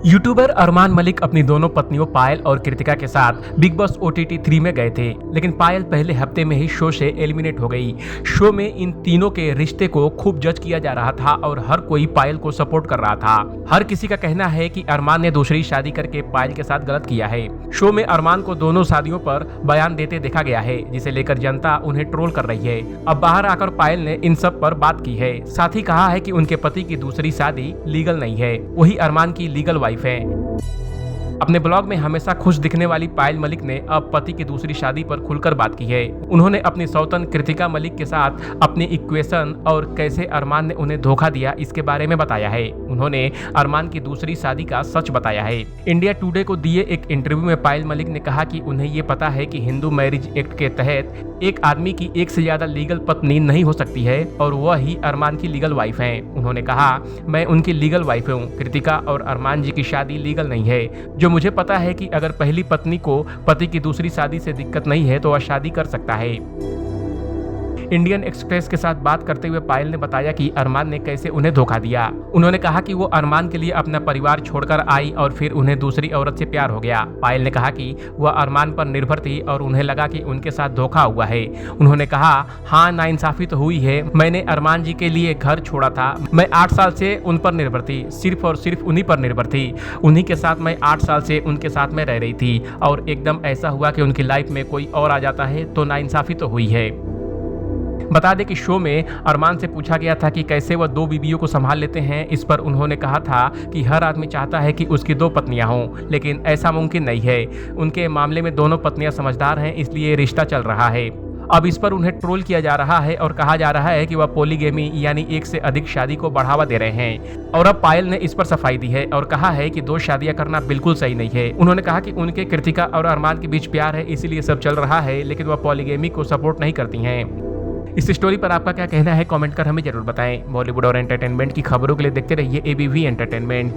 YouTuber Armaan Malik अपनी दोनों पत्नियों पायल और कृतिका के साथ बिग बॉस OTT 3 में गए थे, लेकिन पायल पहले हफ्ते में ही शो से एलिमिनेट हो गई। शो में इन तीनों के रिश्ते को खूब जज किया जा रहा था और हर कोई पायल को सपोर्ट कर रहा था। हर किसी का कहना है कि अरमान ने दूसरी शादी करके पायल के साथ गलत किया है। शो में अरमान को दोनों शादियों पर बयान देते देखा गया है, जिसे लेकर जनता उन्हें ट्रोल कर रही है। अब बाहर आकर पायल ने इन सब पर बात की है, साथ ही कहा है कि उनके पति की दूसरी शादी लीगल नहीं है, वही अरमान की लीगल वाइफ है। अपने ब्लॉग में हमेशा खुश दिखने वाली पायल मलिक ने अब पति की दूसरी शादी पर खुलकर बात की है। उन्होंने अपनी सौतन कृतिका मलिक के साथ अपनी इक्वेशन और कैसे अरमान ने उन्हें धोखा दिया इसके बारे में बताया है। उन्होंने अरमान की दूसरी शादी का सच बताया है। इंडिया टुडे को दिए एक इंटरव्यू में पायल मलिक ने कहा कि उन्हें ये पता है कि हिंदू मैरिज एक्ट के तहत एक आदमी की एक से ज्यादा लीगल पत्नी नहीं हो सकती है और वह ही अरमान की लीगल वाइफ है। उन्होंने कहा, मैं उनकी लीगल वाइफ हूँ। कृतिका और अरमान जी की शादी लीगल नहीं है। जो मुझे पता है कि अगर पहली पत्नी को पति की दूसरी शादी से दिक्कत नहीं है तो वह शादी कर सकता है। इंडियन एक्सप्रेस के साथ बात करते हुए पायल ने बताया कि अरमान ने कैसे उन्हें धोखा दिया। उन्होंने कहा कि वो अरमान के लिए अपना परिवार छोड़कर आई और फिर उन्हें दूसरी औरत से प्यार हो गया। पायल ने कहा कि वह अरमान पर निर्भर थी और उन्हें लगा कि उनके साथ धोखा हुआ है। उन्होंने कहा, हाँ, नाइंसाफी तो हुई है। मैंने अरमान जी के लिए घर छोड़ा था। मैं 8 साल से उन पर निर्भर थी, सिर्फ और सिर्फ उन्हीं पर निर्भर थी। उन्हीं के साथ मैं 8 साल से उनके साथ में रह रही थी और एकदम ऐसा हुआ कि उनकी लाइफ में कोई और आ जाता है तो नाइंसाफी तो हुई है। बता दें कि शो में अरमान से पूछा गया था कि कैसे वह 2 बीवियों को संभाल लेते हैं। इस पर उन्होंने कहा था कि हर आदमी चाहता है कि उसकी 2 पत्नियां हों, लेकिन ऐसा मुमकिन नहीं है। उनके मामले में दोनों पत्नियां समझदार हैं, इसलिए रिश्ता चल रहा है। अब इस पर उन्हें ट्रोल किया जा रहा है और कहा जा रहा है कि वह पॉलीगेमी यानी एक से अधिक शादी को बढ़ावा दे रहे हैं। और अब पायल ने इस पर सफाई दी है और कहा है कि 2 शादियां करना बिल्कुल सही नहीं है। उन्होंने कहा कि उनके कृतिका और अरमान के बीच प्यार है, इसीलिए सब चल रहा है, लेकिन वह पॉलीगेमी को सपोर्ट नहीं करती हैं। इस स्टोरी पर आपका क्या कहना है, कमेंट कर हमें जरूर बताएं। बॉलीवुड और एंटरटेनमेंट की खबरों के लिए देखते रहिए ABV एंटरटेनमेंट।